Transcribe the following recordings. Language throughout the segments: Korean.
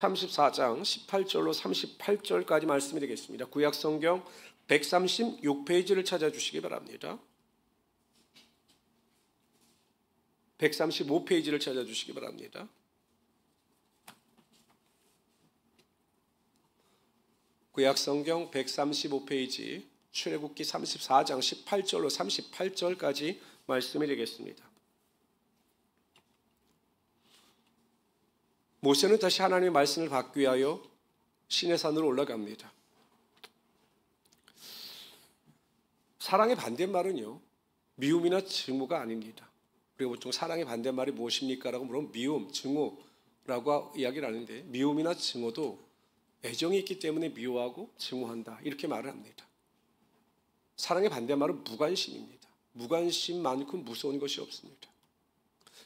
34장 18절로 38절까지 말씀이 되겠습니다. 구약성경 136페이지를 찾아주시기 바랍니다. 135페이지를 찾아주시기 바랍니다. 구약성경 135페이지 출애굽기 34장 18절로 38절까지 말씀이 되겠습니다. 모세는 다시 하나님의 말씀을 받기 위하여 시내산으로 올라갑니다. 사랑의 반대말은요, 미움이나 증오가 아닙니다. 우리가 보통 사랑의 반대말이 무엇입니까? 라고 물으면 미움, 증오라고 이야기를 하는데, 미움이나 증오도 애정이 있기 때문에 미워하고 증오한다, 이렇게 말을 합니다. 사랑의 반대말은 무관심입니다. 무관심만큼 무서운 것이 없습니다.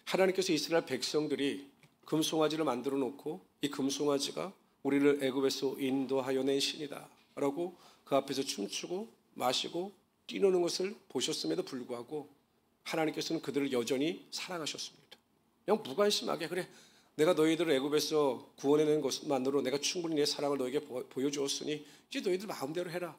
하나님께서 이스라엘 백성들이 금송아지를 만들어 놓고 이 금송아지가 우리를 애굽에서 인도하여 낸 신이다 라고 그 앞에서 춤추고 마시고 뛰노는 것을 보셨음에도 불구하고 하나님께서는 그들을 여전히 사랑하셨습니다. 그냥 무관심하게, 그래, 내가 너희들을 애굽에서 구원해낸 것만으로 내가 충분히 내 사랑을 너에게 보여주었으니 이제 너희들 마음대로 해라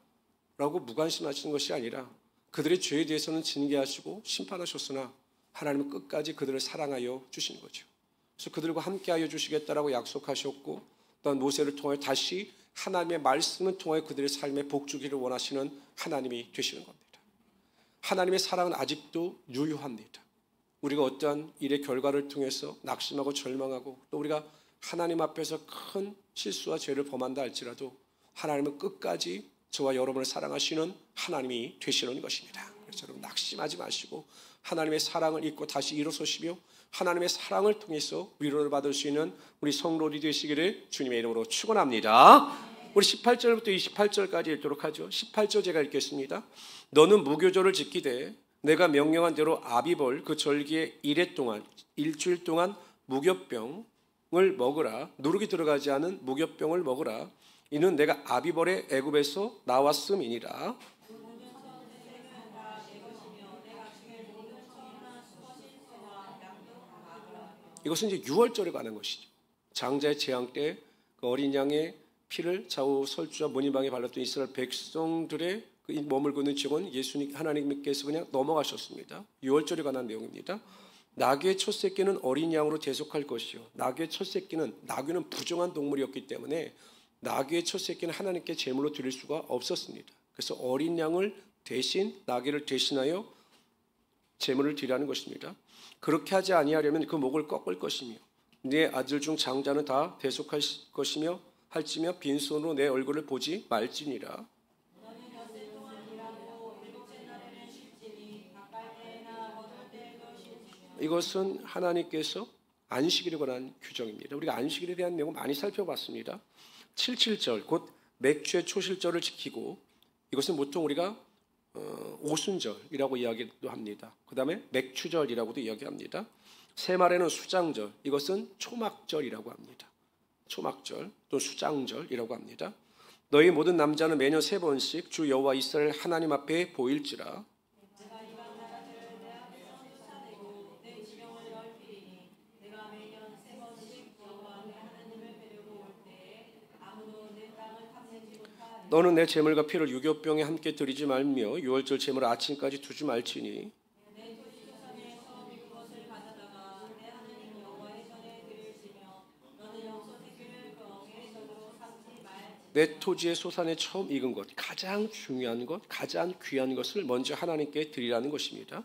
라고 무관심하시는 것이 아니라 그들의 죄에 대해서는 징계하시고 심판하셨으나 하나님은 끝까지 그들을 사랑하여 주신 거죠. 그래서 그들과 함께하여 주시겠다라고 약속하셨고, 또한 모세를 통해 다시 하나님의 말씀을 통해 그들의 삶에 복주기를 원하시는 하나님이 되시는 겁니다. 하나님의 사랑은 아직도 유효합니다. 우리가 어떠한 일의 결과를 통해서 낙심하고 절망하고 또 우리가 하나님 앞에서 큰 실수와 죄를 범한다 할지라도 하나님은 끝까지 저와 여러분을 사랑하시는 하나님이 되시는 것입니다. 그래서 여러분 낙심하지 마시고 하나님의 사랑을 잊고 다시 일어서시며 하나님의 사랑을 통해서 위로를 받을 수 있는 우리 성도들이 되시기를 주님의 이름으로 축원합니다. 우리 18절부터 28절까지 읽도록 하죠. 18절 제가 읽겠습니다. 너는 무교절을 지키되 내가 명령한 대로 아비벌 그 절기의 일주일 동안 무교병을 먹으라. 누룩이 들어가지 않은 무교병을 먹으라. 이는 내가 아비벌의 애굽에서 나왔음이니라. 이것은 이제 유월절에 관한 것이죠. 장자의 재앙 때 그 어린 양의 피를 좌우 설주와 문인방에 발랐던 이스라엘 백성들의 그 머물고 있는 지역은 예수님 하나님께서 그냥 넘어가셨습니다. 유월절에 관한 내용입니다. 나귀의 첫 새끼는 어린 양으로 대속할 것이요. 나귀의 첫 새끼는, 나귀는 부정한 동물이었기 때문에 나귀의 첫 새끼는 하나님께 제물로 드릴 수가 없었습니다. 그래서 어린 양을 대신, 나귀를 대신하여 제물을 드리라는 것입니다. 그렇게 하지 아니하려면 그 목을 꺾을 것이며 네 아들 중 장자는 다 대속할 것이며 할지며 빈손으로 내 얼굴을 보지 말지니라. 이것은 하나님께서 안식일에 관한 규정입니다. 우리가 안식일에 대한 내용을 많이 살펴봤습니다. 77절 곧 맥주의 초실절을 지키고, 이것은 보통 우리가 오순절이라고 이야기도 합니다. 그 다음에 맥추절이라고도 이야기합니다. 새말에는 수장절, 이것은 초막절이라고 합니다. 초막절 또 수장절이라고 합니다. 너희 모든 남자는 매년 3번씩 주 여호와 이스라엘 하나님 앞에 보일지라. 너는 내 제물과 피를 유교병에 함께 드리지 말며 유월절 제물을 아침까지 두지 말지니 내 토지의 소산에 처음 익은 것, 가장 중요한 것, 가장 귀한 것을 먼저 하나님께 드리라는 것입니다.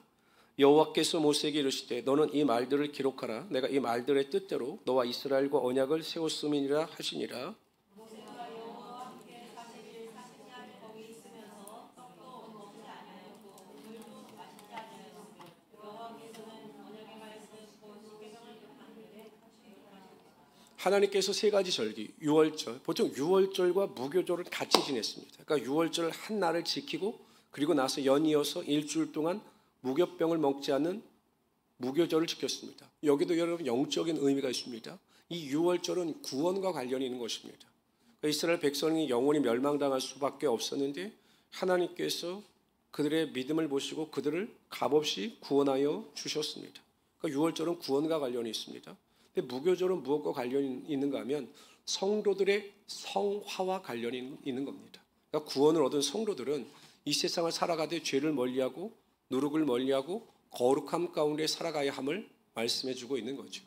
여호와께서 모세에게 이르시되 너는 이 말들을 기록하라. 내가 이 말들의 뜻대로 너와 이스라엘과 언약을 세웠음이니라 하시니라. 하나님께서 3가지 절기, 유월절, 보통 유월절과 무교절을 같이 지냈습니다. 그러니까 유월절 한 날을 지키고 그리고 나서 연이어서 일주일 동안 무교병을 먹지 않는 무교절을 지켰습니다. 여기도 여러분 영적인 의미가 있습니다. 이 유월절은 구원과 관련이 있는 것입니다. 그러니까 이스라엘 백성이 영원히 멸망당할 수밖에 없었는데 하나님께서 그들의 믿음을 보시고 그들을 값없이 구원하여 주셨습니다. 그러니까 유월절은 구원과 관련이 있습니다. 무교절은 무엇과 관련이 있는가 하면 성도들의 성화와 관련이 있는 겁니다. 그러니까 구원을 얻은 성도들은 이 세상을 살아가되 죄를 멀리하고 누룩을 멀리하고 거룩함 가운데 살아가야 함을 말씀해주고 있는 거죠.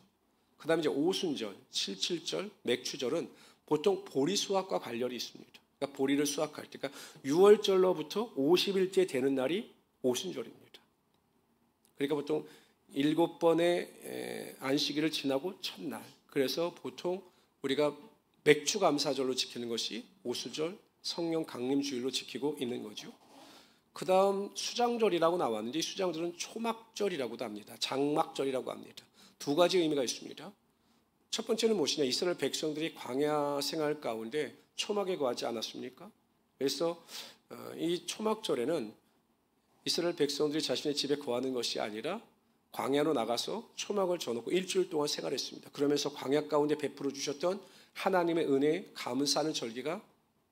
그 다음에 이제 오순절, 77절, 맥추절은 보통 보리 수확과 관련이 있습니다. 그러니까 보리를 수확할 때, 그러니까 6월절로부터 50일째 되는 날이 오순절입니다. 그러니까 보통 7번의 안식일을 지나고 첫날. 그래서 보통 우리가 맥추 감사절로 지키는 것이 오순절, 성령 강림 주일로 지키고 있는 거죠. 그 다음 수장절이라고 나왔는데 이 수장절은 초막절이라고도 합니다. 장막절이라고 합니다. 두 가지 의미가 있습니다. 첫 번째는 무엇이냐? 이스라엘 백성들이 광야 생활 가운데 초막에 거하지 않았습니까? 그래서 이 초막절에는 이스라엘 백성들이 자신의 집에 거하는 것이 아니라 광야로 나가서 초막을 져놓고 일주일 동안 생활했습니다. 그러면서 광야 가운데 베풀어 주셨던 하나님의 은혜에 감사하는 절기가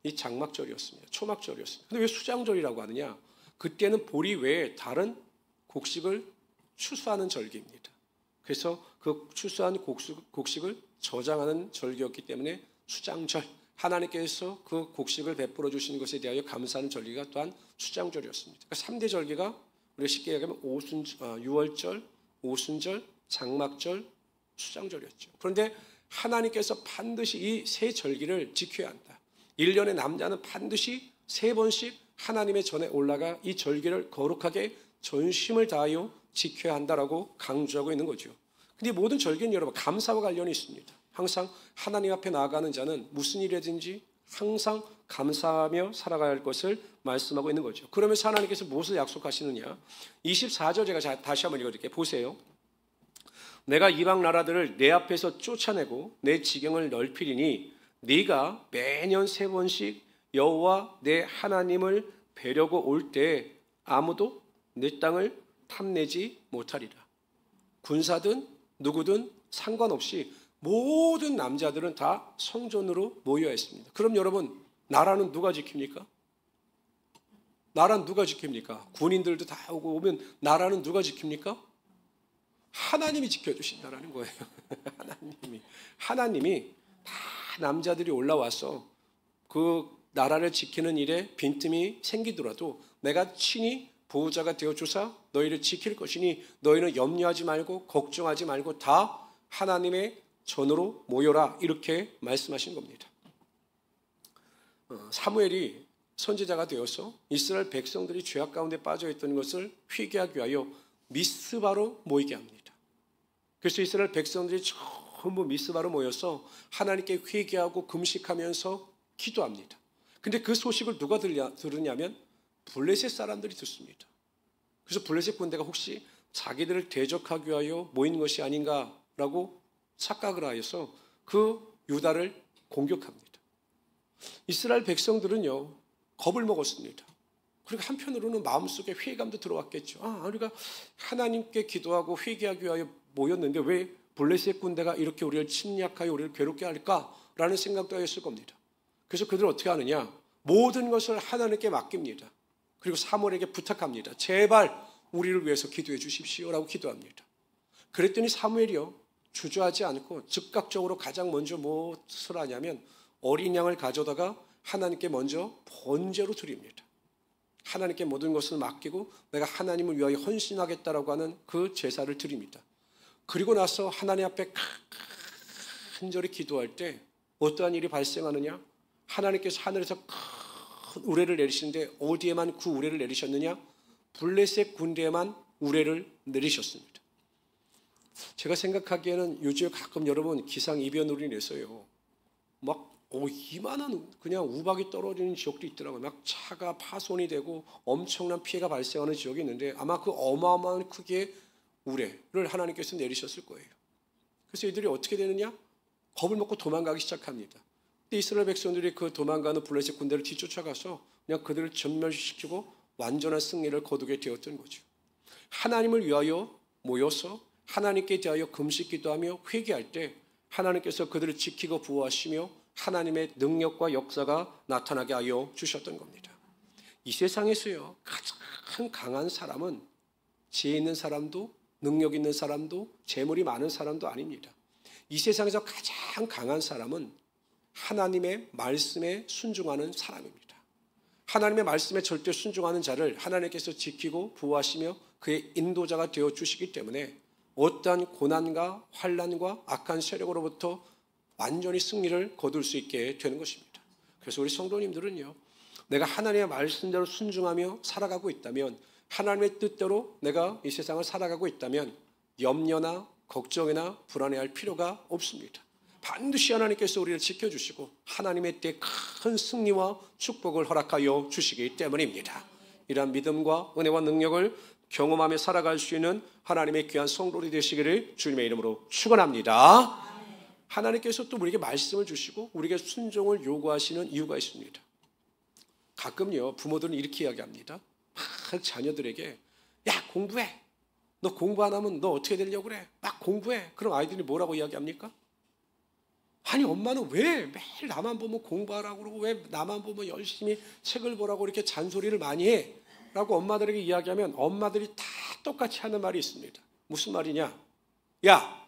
이 장막절이었습니다. 초막절이었습니다. 근데 왜 수장절이라고 하느냐? 그때는 보리 외에 다른 곡식을 추수하는 절기입니다. 그래서 그 추수한 곡식을 저장하는 절기였기 때문에 수장절, 하나님께서 그 곡식을 베풀어 주신 것에 대하여 감사하는 절기가 또한 수장절이었습니다. 그러니까 3대 절기가 우리가 쉽게 얘기하면 6월절, 오순절, 장막절, 수장절이었죠. 그런데 하나님께서 반드시 이 세 절기를 지켜야 한다. 1년의 남자는 반드시 3번씩 하나님의 전에 올라가 이 절기를 거룩하게 전심을 다하여 지켜야 한다라고 강조하고 있는 거죠. 근데 모든 절기는 여러분 감사와 관련이 있습니다. 항상 하나님 앞에 나아가는 자는 무슨 일이든지 항상 감사하며 살아가야 할 것을 말씀하고 있는 거죠. 그러면서 하나님께서 무엇을 약속하시느냐? 24절 제가 다시 한번 읽어드릴게요. 보세요. 내가 이방 나라들을 내 앞에서 쫓아내고 내 지경을 넓히리니 네가 매년 3번씩 여호와 내 하나님을 뵈려고 올 때 아무도 내 땅을 탐내지 못하리라. 군사든 누구든 상관없이 모든 남자들은 다 성전으로 모여야 했습니다. 그럼 여러분 나라는 누가 지킵니까? 나라는 누가 지킵니까? 군인들도 다 오고 오면 나라는 누가 지킵니까? 하나님이 지켜주신다라는 거예요. 하나님이 다 남자들이 올라와서 그 나라를 지키는 일에 빈틈이 생기더라도 내가 친히 보호자가 되어주사 너희를 지킬 것이니 너희는 염려하지 말고 걱정하지 말고 다 하나님의 전으로 모여라 이렇게 말씀하신 겁니다. 사무엘이 선지자가 되어서 이스라엘 백성들이 죄악 가운데 빠져있던 것을 회개하기 위하여 미스바로 모이게 합니다. 그래서 이스라엘 백성들이 전부 미스바로 모여서 하나님께 회개하고 금식하면서 기도합니다. 근데 그 소식을 누가 들으냐면 블레셋 사람들이 듣습니다. 그래서 블레셋 군대가 혹시 자기들을 대적하기 위하여 모인 것이 아닌가라고 착각을 하여서 그 유다를 공격합니다. 이스라엘 백성들은요 겁을 먹었습니다. 그리고 한편으로는 마음속에 회의감도 들어왔겠죠. 우리가 하나님께 기도하고 회개하기 위하여 모였는데 왜 블레셋 군대가 이렇게 우리를 침략하여 우리를 괴롭게 할까라는 생각도 했을 겁니다. 그래서 그들은 어떻게 하느냐? 모든 것을 하나님께 맡깁니다. 그리고 사무엘에게 부탁합니다. 제발 우리를 위해서 기도해 주십시오라고 기도합니다. 그랬더니 사무엘이요 주저하지 않고 즉각적으로 가장 먼저 무엇을 하냐면 어린 양을 가져다가 하나님께 먼저 번제로 드립니다. 하나님께 모든 것을 맡기고 내가 하나님을 위하여 헌신하겠다라고 하는 그 제사를 드립니다. 그리고 나서 하나님 앞에 간절히 기도할 때 어떠한 일이 발생하느냐? 하나님께서 하늘에서 큰 우레를 내리시는데 어디에만 그 우레를 내리셨느냐? 블레셋 군대에만 우레를 내리셨습니다. 제가 생각하기에는 요즘에 가끔 여러분 기상이변으로 인해서요 막 이만한 그냥 우박이 떨어지는 지역도 있더라고요. 막 차가 파손이 되고 엄청난 피해가 발생하는 지역이 있는데 아마 그 어마어마한 크기의 우레를 하나님께서 내리셨을 거예요. 그래서 이들이 어떻게 되느냐? 겁을 먹고 도망가기 시작합니다. 근데 이스라엘 백성들이 그 도망가는 블레셋 군대를 뒤쫓아가서 그냥 그들을 전멸시키고 완전한 승리를 거두게 되었던 거죠. 하나님을 위하여 모여서 하나님께 대하여 금식 기도하며 회개할 때 하나님께서 그들을 지키고 보호하시며 하나님의 능력과 역사가 나타나게 하여 주셨던 겁니다. 이 세상에서요 가장 강한 사람은 지혜 있는 사람도 능력 있는 사람도 재물이 많은 사람도 아닙니다. 이 세상에서 가장 강한 사람은 하나님의 말씀에 순종하는 사람입니다. 하나님의 말씀에 절대 순종하는 자를 하나님께서 지키고 보호하시며 그의 인도자가 되어 주시기 때문에 어떠한 고난과 환난과 악한 세력으로부터 완전히 승리를 거둘 수 있게 되는 것입니다. 그래서 우리 성도님들은요, 내가 하나님의 말씀대로 순종하며 살아가고 있다면, 하나님의 뜻대로 내가 이 세상을 살아가고 있다면 염려나 걱정이나 불안해할 필요가 없습니다. 반드시 하나님께서 우리를 지켜주시고 하나님의 때에 큰 승리와 축복을 허락하여 주시기 때문입니다. 이러한 믿음과 은혜와 능력을 경험하며 살아갈 수 있는 하나님의 귀한 성도들이 되시기를 주님의 이름으로 축원합니다. 하나님께서 또 우리에게 말씀을 주시고 우리에게 순종을 요구하시는 이유가 있습니다. 가끔요, 부모들은 이렇게 이야기합니다. 막 자녀들에게, 야, 공부해. 너 공부 안 하면 너 어떻게 되려고 그래? 막 공부해. 그럼 아이들이 뭐라고 이야기합니까? 아니, 엄마는 왜 매일 나만 보면 공부하라고 그러고 왜 나만 보면 열심히 책을 보라고 이렇게 잔소리를 많이 해? 라고 엄마들에게 이야기하면 엄마들이 다 똑같이 하는 말이 있습니다. 무슨 말이냐? 야,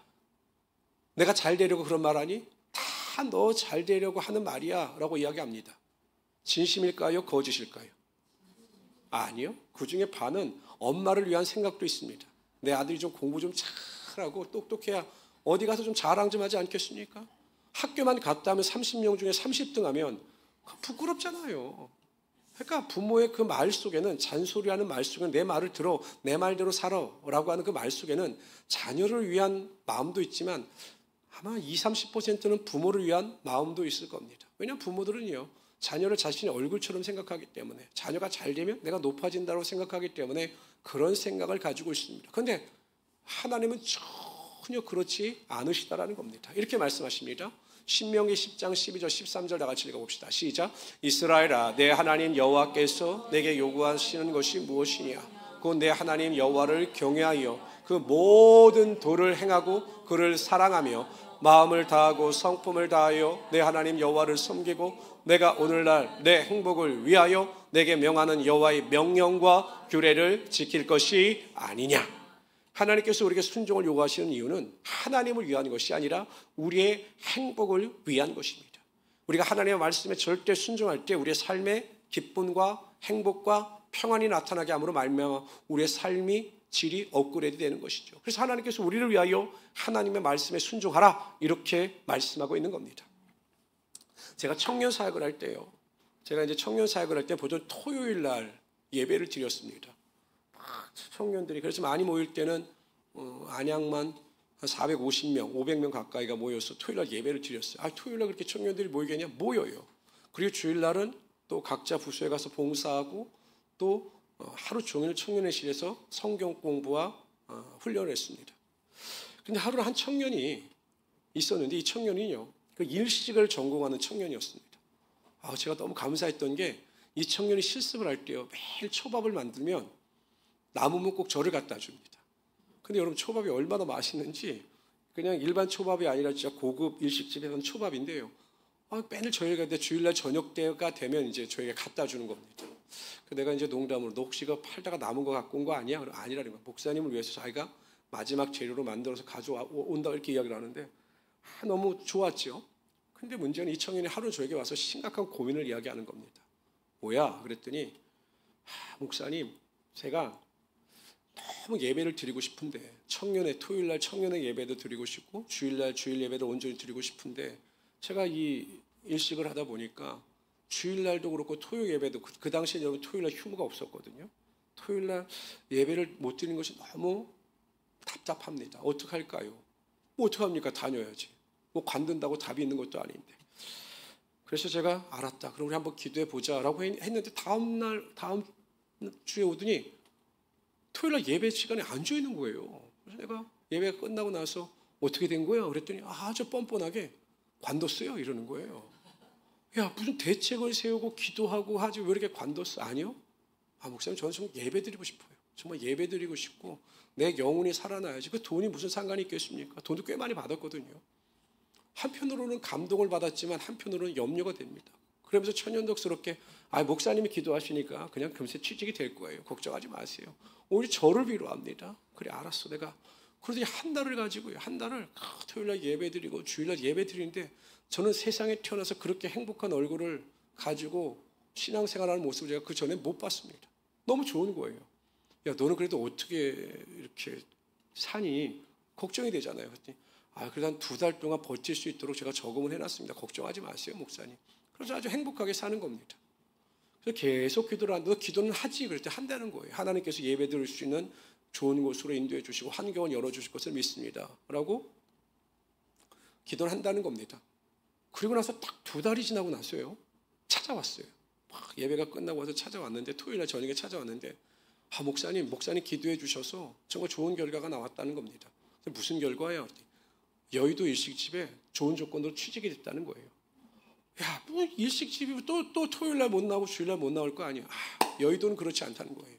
내가 잘 되려고 그런 말 하니? 다 너 잘 되려고 하는 말이야 라고 이야기합니다. 진심일까요? 거짓일까요? 아니요. 그 중에 반은 엄마를 위한 생각도 있습니다. 내 아들이 좀 공부 좀 잘하고 똑똑해야 어디 가서 좀 자랑 좀 하지 않겠습니까? 학교만 갔다 하면 30명 중에 30등 하면 부끄럽잖아요. 그러니까 부모의 그 말 속에는, 잔소리하는 말 속에는 내 말을 들어, 내 말대로 살아라고 하는 그 말 속에는 자녀를 위한 마음도 있지만 아마 20, 30%는 부모를 위한 마음도 있을 겁니다. 왜냐하면 부모들은요, 자녀를 자신의 얼굴처럼 생각하기 때문에, 자녀가 잘 되면 내가 높아진다고 생각하기 때문에 그런 생각을 가지고 있습니다. 그런데 하나님은 전혀 그렇지 않으시다라는 겁니다. 이렇게 말씀하십니다. 신명기 10장 12절 13절 다 같이 읽어봅시다. 시작. 이스라엘아, 내 하나님 여호와께서 내게 요구하시는 것이 무엇이냐? 곧 내 하나님 여호와를 경외하여 그 모든 도를 행하고 그를 사랑하며 마음을 다하고 성품을 다하여 내 하나님 여호와를 섬기고 내가 오늘날 내 행복을 위하여 내게 명하는 여호와의 명령과 규례를 지킬 것이 아니냐? 하나님께서 우리에게 순종을 요구하시는 이유는 하나님을 위한 것이 아니라 우리의 행복을 위한 것입니다. 우리가 하나님의 말씀에 절대 순종할 때 우리의 삶에 기쁨과 행복과 평안이 나타나게 함으로 말미암아 우리의 삶이 질이 업그레이드 되는 것이죠. 그래서 하나님께서 우리를 위하여 하나님의 말씀에 순종하라 이렇게 말씀하고 있는 겁니다. 제가 청년 사역을 할 때요, 제가 이제 청년 사역을 할 때 보통 토요일 날 예배를 드렸습니다. 청년들이 그래서 많이 모일 때는 안양만 한 450명, 500명 가까이가 모여서 토요일날 예배를 드렸어요. 토요일날 그렇게 청년들이 모이겠냐? 모여요. 그리고 주일날은 또 각자 부서에 가서 봉사하고 또 하루 종일 청년회실에서 성경 공부와 훈련을 했습니다. 그런데 하루에 한 청년이 있었는데 이 청년이요, 그 일식을 전공하는 청년이었습니다. 제가 너무 감사했던 게 이 청년이 실습을 할 때요, 매일 초밥을 만들면 남으면 꼭 저를 갖다 줍니다. 근데 여러분, 초밥이 얼마나 맛있는지, 그냥 일반 초밥이 아니라 진짜 고급 일식집에서는 초밥인데요, 맨날 저희가 주일날 저녁 때가 되면 이제 저희가 갖다 주는 겁니다. 내가 이제 농담으로 너 혹시 그 팔다가 남은 거 갖고 온 거 아니야? 아니라는 거야. 목사님을 위해서 자기가 마지막 재료로 만들어서 가져온다 이렇게 이야기를 하는데 너무 좋았죠. 근데 문제는 이 청년이 하루 저에게 와서 심각한 고민을 이야기하는 겁니다. 뭐야? 그랬더니 목사님, 제가 너무 예배를 드리고 싶은데, 청년의 토요일날 청년의 예배도 드리고 싶고 주일날 주일 예배도 온전히 드리고 싶은데 제가 이 일식을 하다 보니까 주일날도 그렇고 토요 예배도 그 당시에 여러분 토요일날 휴무가 없었거든요. 토요일날 예배를 못 드리는 것이 너무 답답합니다. 어떡할까요? 뭐 어떡합니까? 다녀야지. 뭐 관둔다고 답이 있는 것도 아닌데. 그래서 제가 알았다. 그럼 우리 한번 기도해 보자라고 했는데 다음 주에 오더니 토요일날 예배 시간에 앉아 있는 거예요. 그래서 내가 예배가 끝나고 나서 어떻게 된 거야? 그랬더니 아주 뻔뻔하게 관뒀어요 이러는 거예요. 야, 무슨 대책을 세우고 기도하고 하지 왜 이렇게 관뒀어? 아니요. 목사님, 저는 정말 예배 드리고 싶어요. 정말 예배 드리고 싶고 내 영혼이 살아나야지. 그 돈이 무슨 상관이 있겠습니까? 돈도 꽤 많이 받았거든요. 한편으로는 감동을 받았지만 한편으로는 염려가 됩니다. 그러면서 천연덕스럽게 목사님이 기도하시니까 그냥 금세 취직이 될 거예요. 걱정하지 마세요. 오히려 저를 위로합니다. 그래, 알았어. 내가 그러더니 한 달을 가지고요, 한 달을 토요일날 예배 드리고 주일날 예배 드리는데 저는 세상에 태어나서 그렇게 행복한 얼굴을 가지고 신앙생활하는 모습을 제가 그 전에 못 봤습니다. 너무 좋은 거예요. 야, 너는 그래도 어떻게 이렇게 사니? 걱정이 되잖아요. 그랬더니 그래도 한 2달 동안 버틸 수 있도록 제가 저금을 해놨습니다. 걱정하지 마세요, 목사님. 그래서 아주 행복하게 사는 겁니다. 그래서 계속 기도를 하는데 기도는 하지 그랬더니 한다는 거예요. 하나님께서 예배 드릴 수 있는 좋은 곳으로 인도해 주시고 환경을 열어주실 것을 믿습니다 라고 기도를 한다는 겁니다. 그리고 나서 딱 2달이 지나고 나서요, 찾아왔어요. 막 예배가 끝나고 와서 찾아왔는데, 토요일날 저녁에 찾아왔는데, 목사님 기도해 주셔서 정말 좋은 결과가 나왔다는 겁니다. 무슨 결과예요? 여의도 일식집에 좋은 조건으로 취직이 됐다는 거예요. 야, 뭐 일식집이 또 토요일날 못 나오고 주일날 못 나올 거 아니야. 여의도는 그렇지 않다는 거예요.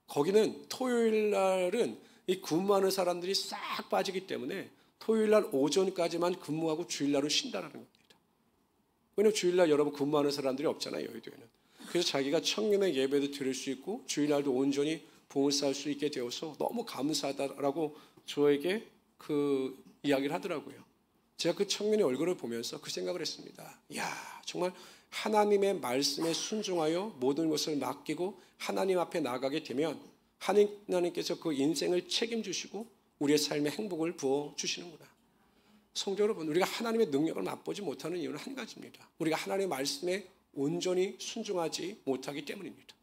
거기는 토요일날은 이 근무하는 사람들이 싹 빠지기 때문에 토요일날 오전까지만 근무하고 주일날은 쉰다는 겁니다. 왜냐하면 주일날 여러분 근무하는 사람들이 없잖아요, 여의도에는. 그래서 자기가 청년의 예배도 드릴 수 있고 주일날도 온전히 봉을 쌓을 수 있게 되어서 너무 감사하다라고 저에게 그 이야기를 하더라고요. 제가 그 청년의 얼굴을 보면서 그 생각을 했습니다. 이야, 정말 하나님의 말씀에 순종하여 모든 것을 맡기고 하나님 앞에 나가게 되면 하나님께서 그 인생을 책임지시고 우리의 삶에 행복을 부어주시는구나. 성도 여러분, 우리가 하나님의 능력을 맛보지 못하는 이유는 한 가지입니다. 우리가 하나님의 말씀에 온전히 순종하지 못하기 때문입니다.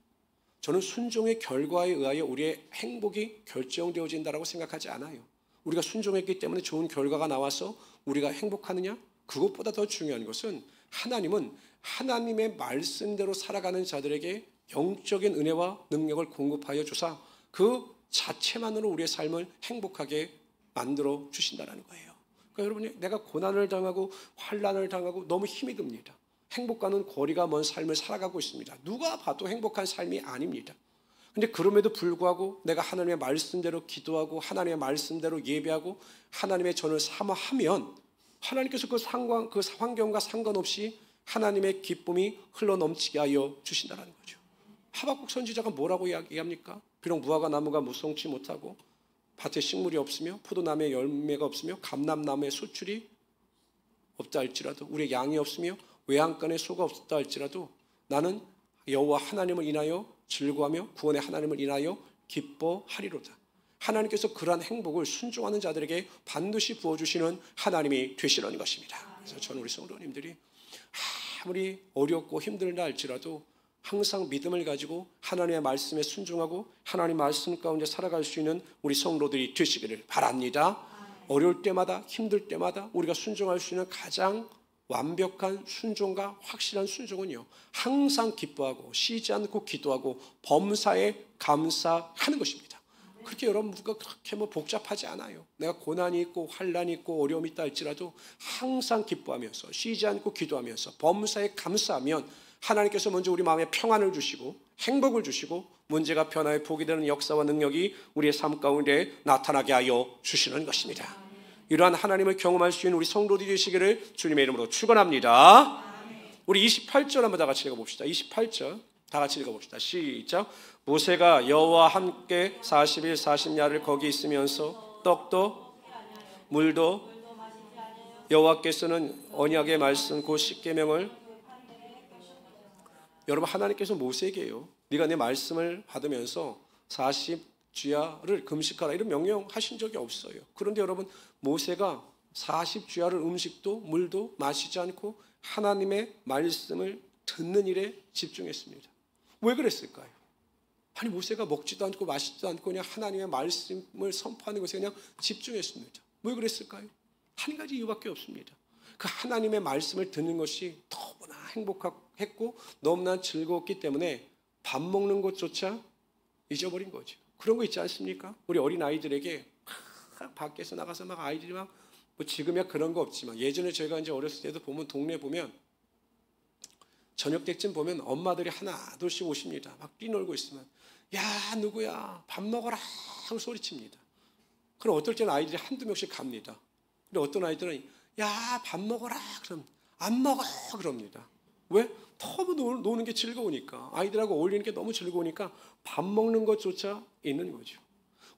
저는 순종의 결과에 의하여 우리의 행복이 결정되어진다고 생각하지 않아요. 우리가 순종했기 때문에 좋은 결과가 나와서 우리가 행복하느냐? 그것보다 더 중요한 것은 하나님은 하나님의 말씀대로 살아가는 자들에게 영적인 은혜와 능력을 공급하여 주사 그 자체만으로 우리의 삶을 행복하게 만들어 주신다는 거예요. 그러니까 여러분이 내가 고난을 당하고 환난을 당하고 너무 힘이 듭니다. 행복과는 거리가 먼 삶을 살아가고 있습니다. 누가 봐도 행복한 삶이 아닙니다. 근데 그럼에도 불구하고 내가 하나님의 말씀대로 기도하고 하나님의 말씀대로 예배하고 하나님의 전을 사모하면 하나님께서 그 환경과 상관없이 하나님의 기쁨이 흘러넘치게 하여 주신다는 거죠. 하박국 선지자가 뭐라고 이야기합니까? 비록 무화과 나무가 무성치 못하고 밭에 식물이 없으며 포도나무에 열매가 없으며 감람나무에 수출이 없다 할지라도 우리의 양이 없으며 외양간에 소가 없다 할지라도 나는 여호와 하나님을 인하여 즐거워하며 구원의 하나님을 인하여 기뻐하리로다. 하나님께서 그러한 행복을 순종하는 자들에게 반드시 부어주시는 하나님이 되시는 것입니다. 그래서 저는 우리 성도님들이 아무리 어렵고 힘들다 할지라도 항상 믿음을 가지고 하나님의 말씀에 순종하고 하나님의 말씀 가운데 살아갈 수 있는 우리 성도들이 되시기를 바랍니다. 어려울 때마다 힘들 때마다 우리가 순종할 수 있는 가장 완벽한 순종과 확실한 순종은요, 항상 기뻐하고 쉬지 않고 기도하고 범사에 감사하는 것입니다. 그렇게 여러분과 그렇게 복잡하지 않아요. 내가 고난이 있고 환난이 있고 어려움이 있다 할지라도 항상 기뻐하면서 쉬지 않고 기도하면서 범사에 감사하면 하나님께서 먼저 우리 마음에 평안을 주시고 행복을 주시고 문제가 변화의 복이 되는 역사와 능력이 우리의 삶 가운데 나타나게 하여 주시는 것입니다. 이러한 하나님을 경험할 수 있는 우리 성도들이 되시기를 주님의 이름으로 축원합니다. 우리 28절 한번 다 같이 읽어봅시다. 28절 다 같이 읽어봅시다. 시작. 모세가 여호와와 함께 40일 40야를 거기 있으면서 떡도 물도 여호와께서는 언약의 말씀 곧 십계명을 여러분 하나님께서 모세에게요, 네가 내 말씀을 받으면서 40주야를 금식하라 이런 명령하신 적이 없어요. 그런데 여러분 모세가 40주야를 음식도 물도 마시지 않고 하나님의 말씀을 듣는 일에 집중했습니다. 왜 그랬을까요? 아니 모세가 먹지도 않고 마시지도 않고 그냥 하나님의 말씀을 선포하는 것에 그냥 집중했습니다. 왜 그랬을까요? 한 가지 이유밖에 없습니다. 그 하나님의 말씀을 듣는 것이 너무나 행복했고 너무나 즐거웠기 때문에 밥 먹는 것조차 잊어버린 거죠. 그런 거 있지 않습니까? 우리 어린 아이들에게 밖에서 나가서 막 아이들이 막 뭐 지금이야 그런 거 없지만 예전에 저희가 이제 어렸을 때도 보면 동네 보면 저녁 때쯤 보면 엄마들이 하나 둘씩 오십니다. 막 뛰놀고 있으면 야 누구야 밥 먹어라 하고 소리칩니다. 그럼 어떨 때는 아이들이 한두 명씩 갑니다. 근데 어떤 아이들은 야 밥 먹어라 그럼 안 먹어 그럽니다. 왜? 너무 노는 게 즐거우니까 아이들하고 어울리는 게 너무 즐거우니까 밥 먹는 것조차 있는 거죠.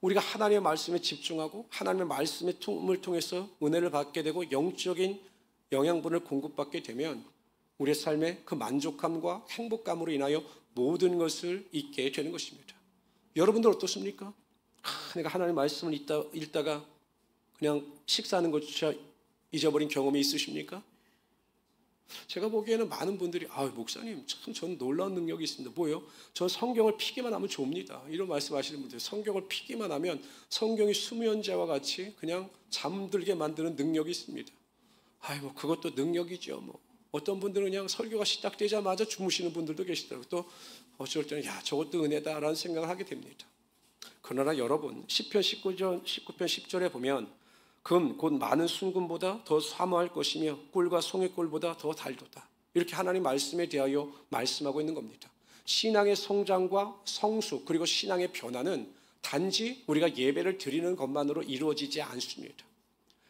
우리가 하나님의 말씀에 집중하고 하나님의 말씀의 틈을 통해서 은혜를 받게 되고 영적인 영양분을 공급받게 되면 우리의 삶의 그 만족감과 행복감으로 인하여 모든 것을 잊게 되는 것입니다. 여러분들 어떻습니까? 내가 하나님의 말씀을 읽다가 그냥 식사하는 것조차 잊어버린 경험이 있으십니까? 제가 보기에는 많은 분들이 목사님 참 저는 놀라운 능력이 있습니다. 뭐요? 저 성경을 피기만 하면 좁니다. 이런 말씀하시는 분들, 성경을 피기만 하면 성경이 수면제와 같이 그냥 잠들게 만드는 능력이 있습니다. 그것도 능력이죠. 어떤 분들은 그냥 설교가 시작되자마자 주무시는 분들도 계시더라고요. 또 어쩔 때는 저것도 은혜다라는 생각을 하게 됩니다. 그러나 여러분, 시편 19편 10절에 보면 금 곧 많은 순금보다 더 사모할 것이며 꿀과 송의 꿀보다 더 달도다. 이렇게 하나님 말씀에 대하여 말씀하고 있는 겁니다. 신앙의 성장과 성숙 그리고 신앙의 변화는 단지 우리가 예배를 드리는 것만으로 이루어지지 않습니다.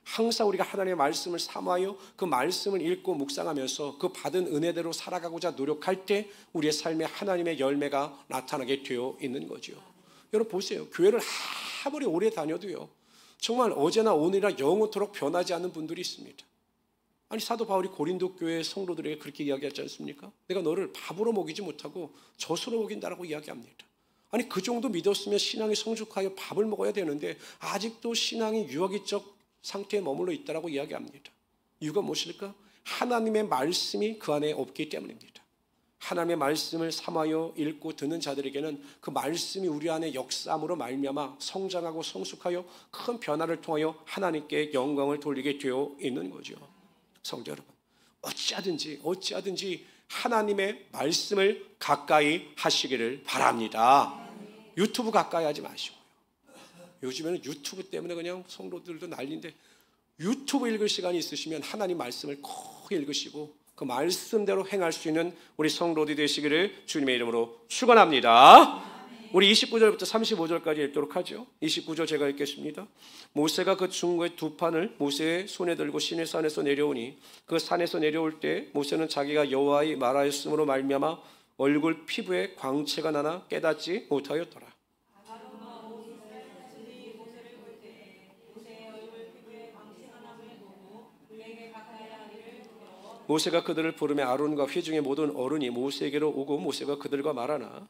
항상 우리가 하나님의 말씀을 사모하여 그 말씀을 읽고 묵상하면서 그 받은 은혜대로 살아가고자 노력할 때 우리의 삶에 하나님의 열매가 나타나게 되어 있는 거죠. 여러분 보세요. 교회를 아무리 오래 다녀도요, 정말 어제나 오늘이나 영원토록 변하지 않는 분들이 있습니다. 아니 사도 바울이 고린도 교회 성도들에게 그렇게 이야기하지 않습니까? 내가 너를 밥으로 먹이지 못하고 젖으로 먹인다라고 이야기합니다. 아니 그 정도 믿었으면 신앙이 성숙하여 밥을 먹어야 되는데 아직도 신앙이 유아기적 상태에 머물러 있다라고 이야기합니다. 이유가 무엇일까? 하나님의 말씀이 그 안에 없기 때문입니다. 하나님의 말씀을 삼하여 읽고 듣는 자들에게는 그 말씀이 우리 안에 역사함으로 말미암아 성장하고 성숙하여 큰 변화를 통하여 하나님께 영광을 돌리게 되어 있는 거죠. 성도 여러분, 어찌하든지 하나님의 말씀을 가까이 하시기를 바랍니다. 유튜브 가까이 하지 마시고요. 요즘에는 유튜브 때문에 그냥 성도들도 난리인데 유튜브 읽을 시간이 있으시면 하나님 말씀을 꼭 읽으시고 그 말씀대로 행할 수 있는 우리 성도들이 되시기를 주님의 이름으로 축원합니다. 우리 29절부터 35절까지 읽도록 하죠. 29절 제가 읽겠습니다. 모세가 그 중구의 두 판을 모세의 손에 들고 시내 산에서 내려오니 그 산에서 내려올 때 모세는 자기가 여호와의 말하였으므로 말미암아 얼굴 피부에 광채가 나나 깨닫지 못하였더라. 모세가 그들을 부르매 아론과 회중의 모든 어른이 모세에게로 오고 모세가 그들과 말하나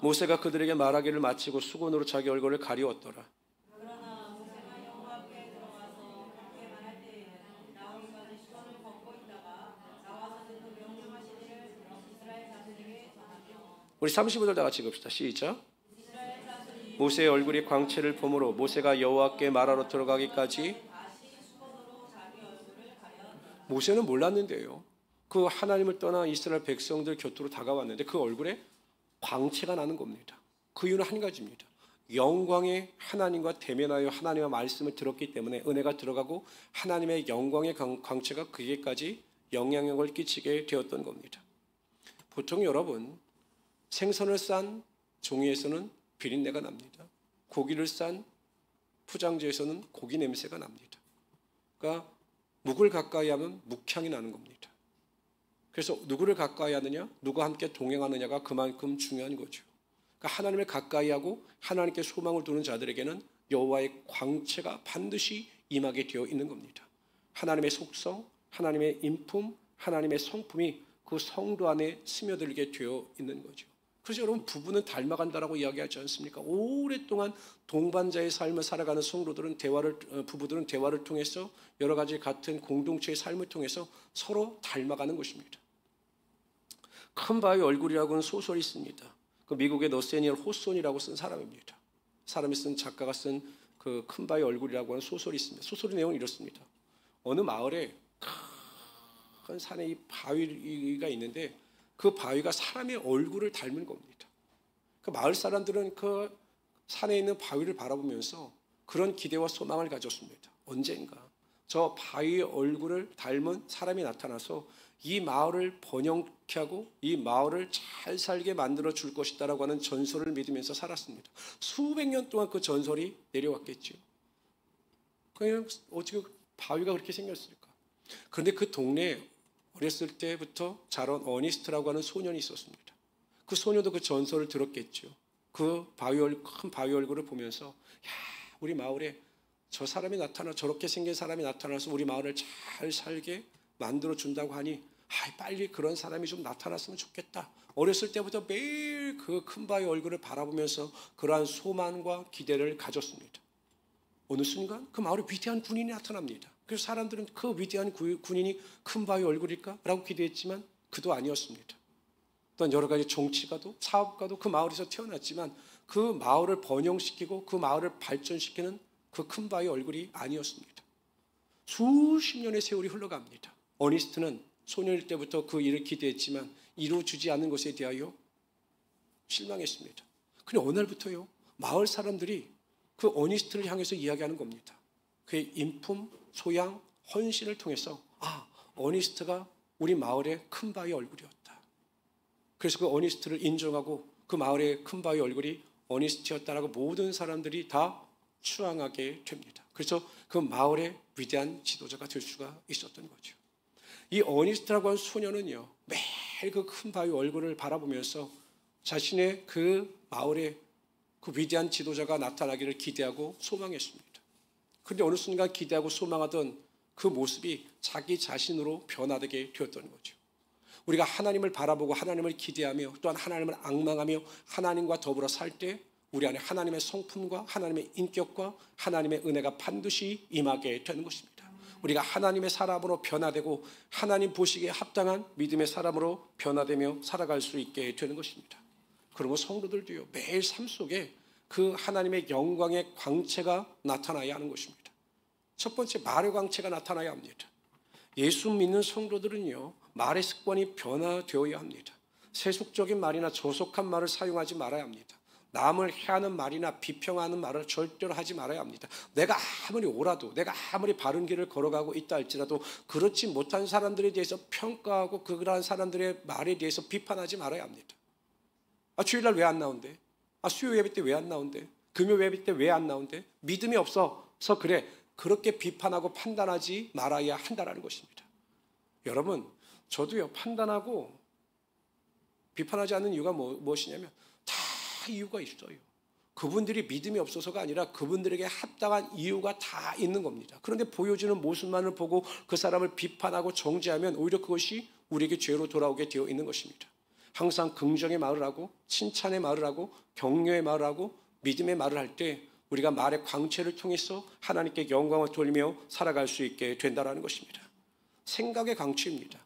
모세가 그들에게 말하기를 마치고 수건으로 자기 얼굴을 가리웠더라. 우리 35절 다 같이 읽읍시다. 시작. 모세의 얼굴이 광채를 보므로 모세가 여호와께 말하러 들어가기까지 모세는 몰랐는데요. 그 하나님을 떠나 이스라엘 백성들 곁으로 다가왔는데 그 얼굴에 광채가 나는 겁니다. 그 이유는 한 가지입니다. 영광의 하나님과 대면하여 하나님의 말씀을 들었기 때문에 은혜가 들어가고 하나님의 영광의 광채가 그에게까지 영향력을 끼치게 되었던 겁니다. 보통 여러분 생선을 싼 종이에서는 비린내가 납니다. 고기를 싼 포장지에서는 고기 냄새가 납니다. 그러니까 묵을 가까이 하면 묵향이 나는 겁니다. 그래서 누구를 가까이 하느냐, 누구와 함께 동행하느냐가 그만큼 중요한 거죠. 그러니까 하나님을 가까이 하고 하나님께 소망을 두는 자들에게는 여호와의 광채가 반드시 임하게 되어 있는 겁니다. 하나님의 속성, 하나님의 인품, 하나님의 성품이 그 성도 안에 스며들게 되어 있는 거죠. 그래서 여러분 부부는 닮아간다라고 이야기하지 않습니까? 오랫동안 동반자의 삶을 살아가는 성도들은 부부들은 대화를 통해서 여러 가지 같은 공동체의 삶을 통해서 서로 닮아가는 것입니다. 큰 바위 얼굴이라고는 소설이 있습니다. 그 미국의 너세니얼 호손이라고 쓴 사람입니다. 작가가 쓴 그 큰 바위 얼굴이라고 하는 소설이 있습니다. 소설의 내용은 이렇습니다. 어느 마을에 큰 산에 이 바위가 있는데 그 바위가 사람의 얼굴을 닮은 겁니다. 그 마을 사람들은 그 산에 있는 바위를 바라보면서 그런 기대와 소망을 가졌습니다. 언젠가 저 바위의 얼굴을 닮은 사람이 나타나서 이 마을을 번영케 하고 이 마을을 잘 살게 만들어 줄 것이다라고 하는 전설을 믿으면서 살았습니다. 수백 년 동안 그 전설이 내려왔겠죠. 그냥 어떻게 바위가 그렇게 생겼을까? 그런데 그 동네에 어렸을 때부터 자란 어니스트라고 하는 소년이 있었습니다. 그 소녀도 그 전설을 들었겠죠. 큰 바위 얼굴을 보면서 야, 우리 마을에 저 사람이 저렇게 생긴 사람이 나타나서 우리 마을을 잘 살게 만들어 준다고 하니 빨리 그런 사람이 좀 나타났으면 좋겠다. 어렸을 때부터 매일 그 큰 바위 얼굴을 바라보면서 그러한 소망과 기대를 가졌습니다. 어느 순간 그 마을에 위대한 군인이 나타납니다. 그래서 사람들은 그 위대한 군인이 큰 바위 얼굴일까? 라고 기대했지만 그도 아니었습니다. 또한 여러 가지 정치가도 사업가도 그 마을에서 태어났지만 그 마을을 번영시키고 그 마을을 발전시키는 그 큰 바위 얼굴이 아니었습니다. 수십 년의 세월이 흘러갑니다. 어니스트는 소년일 때부터 그 일을 기대했지만 이루어지지 않는 것에 대하여 실망했습니다. 그런데 어느 날부터요, 마을 사람들이 그 어니스트를 향해서 이야기하는 겁니다. 그의 인품, 소양, 헌신을 통해서 어니스트가 우리 마을의 큰 바위 얼굴이었다. 그래서 그 어니스트를 인정하고 그 마을의 큰 바위 얼굴이 어니스트였다라고 모든 사람들이 다 추앙하게 됩니다. 그래서 그 마을의 위대한 지도자가 될 수가 있었던 거죠. 이 어니스트라고 하는 소녀는요, 매일 그 큰 바위 얼굴을 바라보면서 자신의 그 마을의 그 위대한 지도자가 나타나기를 기대하고 소망했습니다. 그런데 어느 순간 기대하고 소망하던 그 모습이 자기 자신으로 변화되게 되었던 거죠. 우리가 하나님을 바라보고 하나님을 기대하며 또한 하나님을 앙망하며 하나님과 더불어 살 때 우리 안에 하나님의 성품과 하나님의 인격과 하나님의 은혜가 반드시 임하게 되는 것입니다. 우리가 하나님의 사람으로 변화되고 하나님 보시기에 합당한 믿음의 사람으로 변화되며 살아갈 수 있게 되는 것입니다. 그리고 성도들도요, 매일 삶 속에 그 하나님의 영광의 광채가 나타나야 하는 것입니다. 첫 번째, 말의 광채가 나타나야 합니다. 예수 믿는 성도들은요, 말의 습관이 변화되어야 합니다. 세속적인 말이나 저속한 말을 사용하지 말아야 합니다. 남을 해하는 말이나 비평하는 말을 절대로 하지 말아야 합니다. 내가 아무리 옳아도, 내가 아무리 바른 길을 걸어가고 있다 할지라도 그렇지 못한 사람들에 대해서 평가하고 그러한 사람들의 말에 대해서 비판하지 말아야 합니다. 주일날 왜 안 나온대? 수요 예배 때 왜 안 나온대? 금요 예배 때 왜 안 나온대? 믿음이 없어서 그래. 그렇게 비판하고 판단하지 말아야 한다는 것입니다. 여러분, 저도요, 판단하고 비판하지 않는 이유가 무엇이냐면 다 이유가 있어요. 그분들이 믿음이 없어서가 아니라 그분들에게 합당한 이유가 다 있는 겁니다. 그런데 보여주는 모습만을 보고 그 사람을 비판하고 정죄하면 오히려 그것이 우리에게 죄로 돌아오게 되어 있는 것입니다. 항상 긍정의 말을 하고 칭찬의 말을 하고 격려의 말을 하고 믿음의 말을 할 때 우리가 말의 광채를 통해서 하나님께 영광을 돌리며 살아갈 수 있게 된다는 것입니다. 생각의 광채입니다.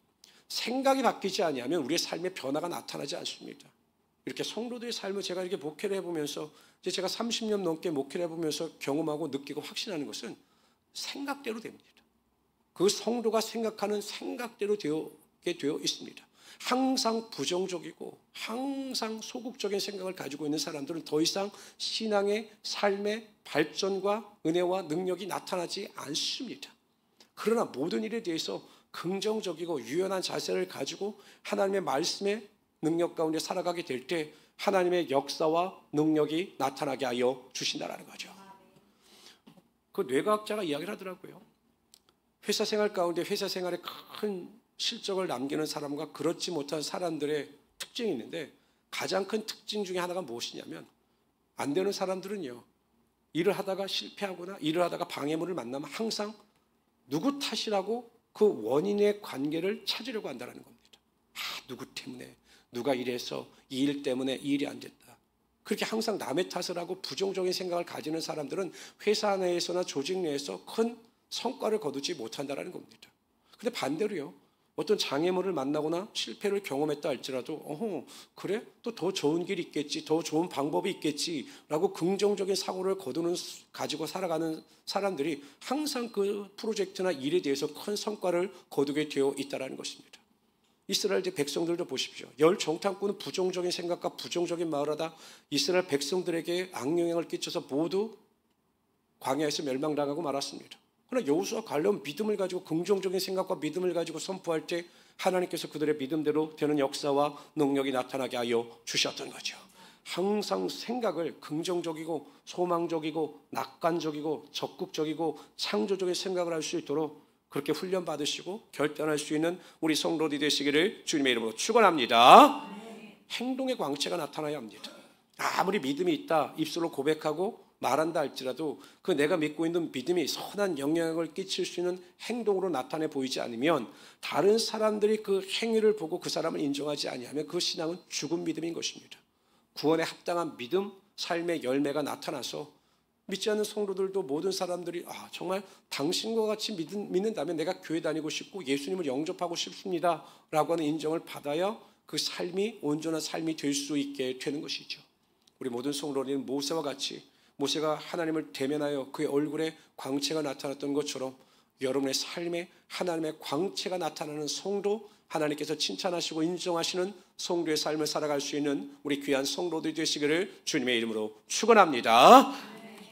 생각이 바뀌지 않으면 우리의 삶의 변화가 나타나지 않습니다. 이렇게 성도들의 삶을 제가 이렇게 목회를 해보면서 이제 제가 30년 넘게 목회를 해보면서 경험하고 느끼고 확신하는 것은 생각대로 됩니다. 그 성도가 생각하는 생각대로 되게 되어 있습니다. 항상 부정적이고 항상 소극적인 생각을 가지고 있는 사람들은 더 이상 신앙의 삶의 발전과 은혜와 능력이 나타나지 않습니다. 그러나 모든 일에 대해서 긍정적이고 유연한 자세를 가지고 하나님의 말씀의 능력 가운데 살아가게 될 때 하나님의 역사와 능력이 나타나게 하여 주신다는 거죠. 그 뇌과학자가 이야기를 하더라고요. 회사 생활 가운데 회사 생활에 큰 실적을 남기는 사람과 그렇지 못한 사람들의 특징이 있는데 가장 큰 특징 중에 하나가 무엇이냐면 안 되는 사람들은요, 일을 하다가 실패하거나 일을 하다가 방해물을 만나면 항상 누구 탓이라고 그 원인의 관계를 찾으려고 한다는 겁니다. 누구 때문에, 누가 이래서 이 일 때문에 이 일이 안 됐다. 그렇게 항상 남의 탓을 하고 부정적인 생각을 가지는 사람들은 회사 내에서나 조직 내에서 큰 성과를 거두지 못한다는 겁니다. 근데 반대로요, 어떤 장애물을 만나거나 실패를 경험했다 할지라도 그래? 또 더 좋은 길이 있겠지, 더 좋은 방법이 있겠지라고 긍정적인 사고를 가지고 살아가는 사람들이 항상 그 프로젝트나 일에 대해서 큰 성과를 거두게 되어 있다는 것입니다. 이스라엘 백성들도 보십시오. 열 정탐꾼은 부정적인 생각과 부정적인 말을 하다 이스라엘 백성들에게 악영향을 끼쳐서 모두 광야에서 멸망당하고 말았습니다. 그러나 여호수아 갈렙은 믿음을 가지고 긍정적인 생각과 믿음을 가지고 선포할 때 하나님께서 그들의 믿음대로 되는 역사와 능력이 나타나게 하여 주셨던 거죠. 항상 생각을 긍정적이고 소망적이고 낙관적이고 적극적이고 창조적인 생각을 할 수 있도록 그렇게 훈련받으시고 결단할 수 있는 우리 성도들이 되시기를 주님의 이름으로 축원합니다. 행동의 광채가 나타나야 합니다. 아무리 믿음이 있다 입술로 고백하고 말한다 할지라도 그 내가 믿고 있는 믿음이 선한 영향을 끼칠 수 있는 행동으로 나타내 보이지 않으면 다른 사람들이 그 행위를 보고 그 사람을 인정하지 아니하면 그 신앙은 죽은 믿음인 것입니다. 구원에 합당한 믿음, 삶의 열매가 나타나서 믿지 않는 성도들도 모든 사람들이 정말 당신과 같이 믿는다면 내가 교회 다니고 싶고 예수님을 영접하고 싶습니다 라고 하는 인정을 받아야 그 삶이 온전한 삶이 될 수 있게 되는 것이죠. 우리 모든 성도들은 모세와 같이 모세가 하나님을 대면하여 그의 얼굴에 광채가 나타났던 것처럼 여러분의 삶에 하나님의 광채가 나타나는 성도, 하나님께서 칭찬하시고 인정하시는 성도의 삶을 살아갈 수 있는 우리 귀한 성도들이 되시기를 주님의 이름으로 축원합니다.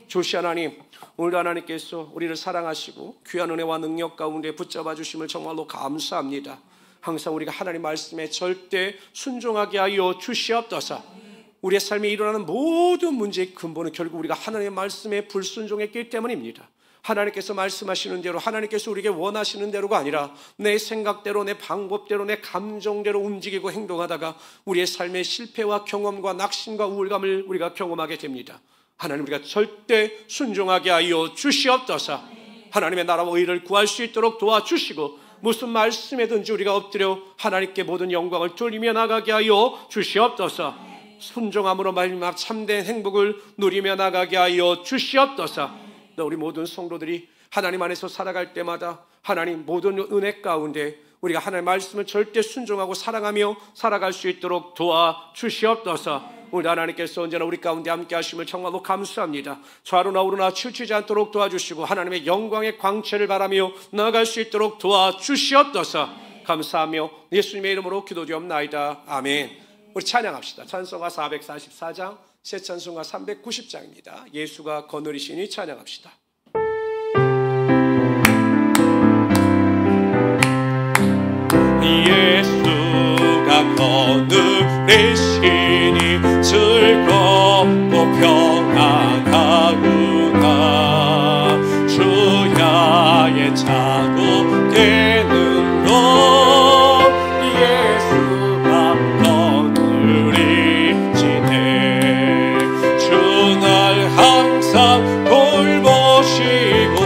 조시 하나님, 오늘도 하나님께서 우리를 사랑하시고 귀한 은혜와 능력 가운데 붙잡아 주심을 정말로 감사합니다. 항상 우리가 하나님 말씀에 절대 순종하게 하여 주시옵소서. 우리의 삶에 일어나는 모든 문제의 근본은 결국 우리가 하나님의 말씀에 불순종했기 때문입니다. 하나님께서 말씀하시는 대로, 하나님께서 우리에게 원하시는 대로가 아니라 내 생각대로, 내 방법대로, 내 감정대로 움직이고 행동하다가 우리의 삶의 실패와 경험과 낙심과 우울감을 우리가 경험하게 됩니다. 하나님, 우리가 절대 순종하게 하여 주시옵소서. 하나님의 나라와 의를 구할 수 있도록 도와주시고 무슨 말씀에든지 우리가 엎드려 하나님께 모든 영광을 돌리며 나가게 하여 주시옵소서. 순종함으로 말미암아 참된 행복을 누리며 나가게 하여 주시옵소서. 우리 모든 성도들이 하나님 안에서 살아갈 때마다 하나님 모든 은혜 가운데 우리가 하나님의 말씀을 절대 순종하고 사랑하며 살아갈 수 있도록 도와주시옵소서. 우리 하나님께서 언제나 우리 가운데 함께 하심을 정말로 감사합니다. 좌로나 우로나 치우치지 않도록 도와주시고 하나님의 영광의 광채를 바라며 나아갈 수 있도록 도와주시옵소서. 감사하며 예수님의 이름으로 기도드리옵나이다. 아멘. 우리 찬양합시다. 찬송가 444장, 새 찬송가 390장입니다. 예수가 거느리시니 찬양합시다. 예수가 거느리시니 즐겁고 평안하구나. 주야의 자고 되는 것 예수가 거느리시네. 주날 항상 돌보시고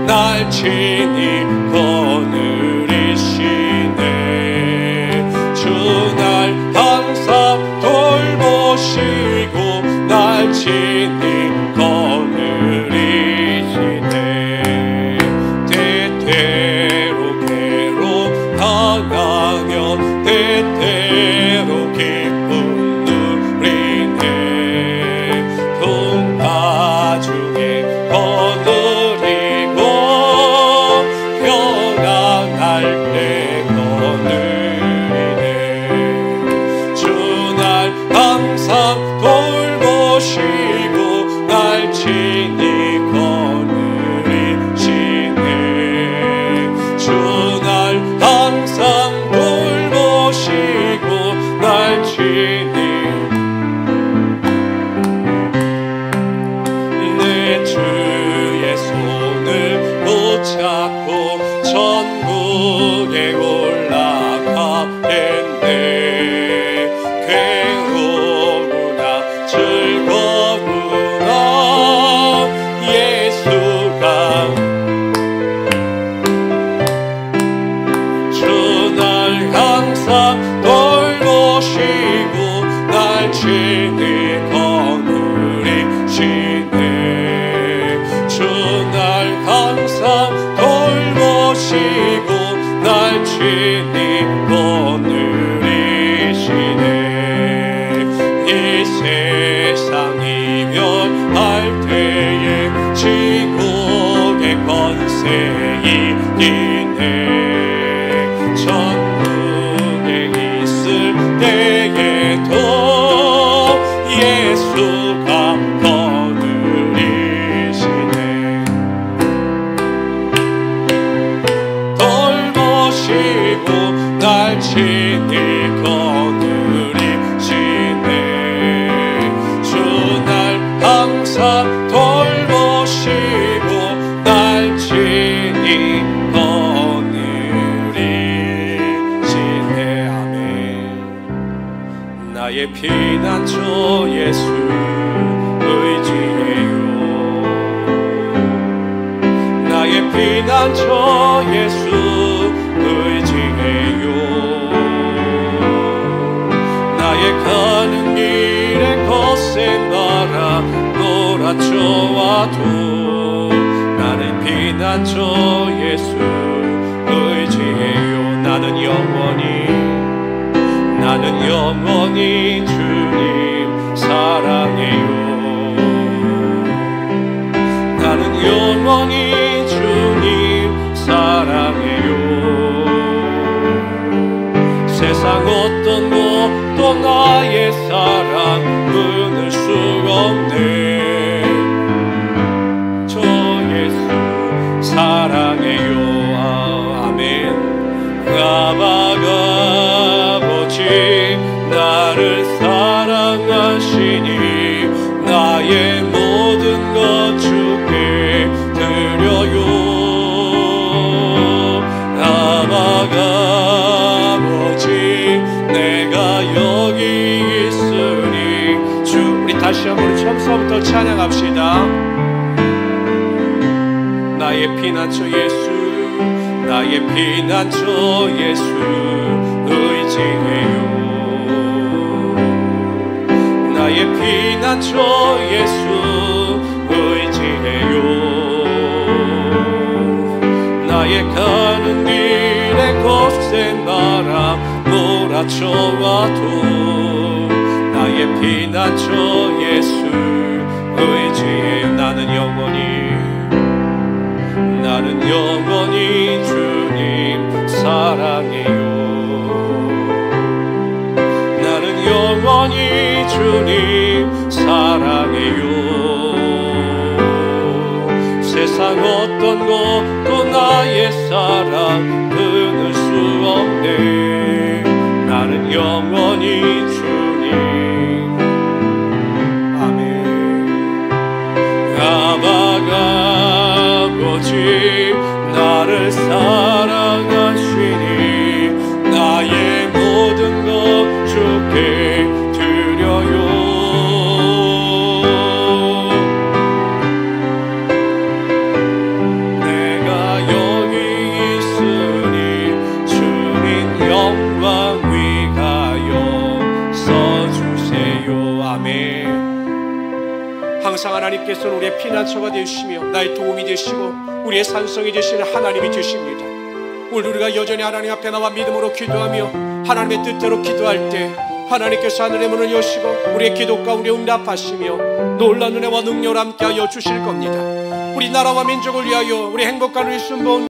날 친히 주날 항상 돌보시고 날 친히 거느리시네. 때때로 괴로워하며 때때로 기쁨 누리네. 동파 중에 거느리고 평안할 때 항상 돌보시고 날 친히 거느리시네. 주날 항상 돌보시고 날 친히 내 주의 손을 붙잡고 천국에 올라가겠네. 즐거구나. 예수가 주날 항상 돌보시고 날 친히 거느리시네. 주날 항상 돌보시고 날 친히 거느리시네. 이 세상 이별할 때에 지옥의 권세 이기네. 천국에 있을 때에도 예수가 거느리시네. 돌보시고 날 친히 거느리시네. 항상 돌보시고 날 친히 거느리시네. 아멘. 나의 나의 피난처 예수 의지해요. 나의 피난처 예수 의지해요. 나의 가는 길에 거센 바람 몰아쳐와도 나는 피난처 예수 의지해요. 나는 영원히 주님 사랑해요. 나는 영원히 주님 사랑해요. 세상 어떤 것도 나의 사랑 끊을 수 없네. 저 예수 사랑해요. 아멘. 아버지 나를 사랑하시니 나의 모든 것 주께 드려요. 아버지 내가 여기 있으니 주. 우리 다시 한번 처음부터 찬양합시다. 나의 피난처 예수, 나의 피난처 예수 의지해요. 나의 피난처 예수 의지해요. 나의 가는 길에 거센 바람 몰아쳐와도 나의 피난처 예수 의지해요. 나는 영원히 주님 사랑해요. 나는 영원히 주님 사랑해요. 세상 어떤 것도 나의 사랑 끊을 수 없네. 나는 영원히 주님. 아멘. 아버지 나를 사랑하시니 나의 모든 것 주께 드려요. 내가 여기 있으니 주님 영광 위하여 써주세요. 아멘. 항상 하나님께서는 우리의 피난처가 되시며 나의 도움이 되시고 우리의 산성이 되시는 하나님이 되십니다. 오늘 우리가 여전히 하나님 앞에 나와 믿음으로 기도하며 하나님의 뜻대로 기도할 때 하나님께서 하늘의 문을 여시고 우리의 기도 가운데 응답하시며 놀라운 은혜와 능력을 함께하여 주실 겁니다. 우리 나라와 민족을 위하여 우리 행복한 우리 순복음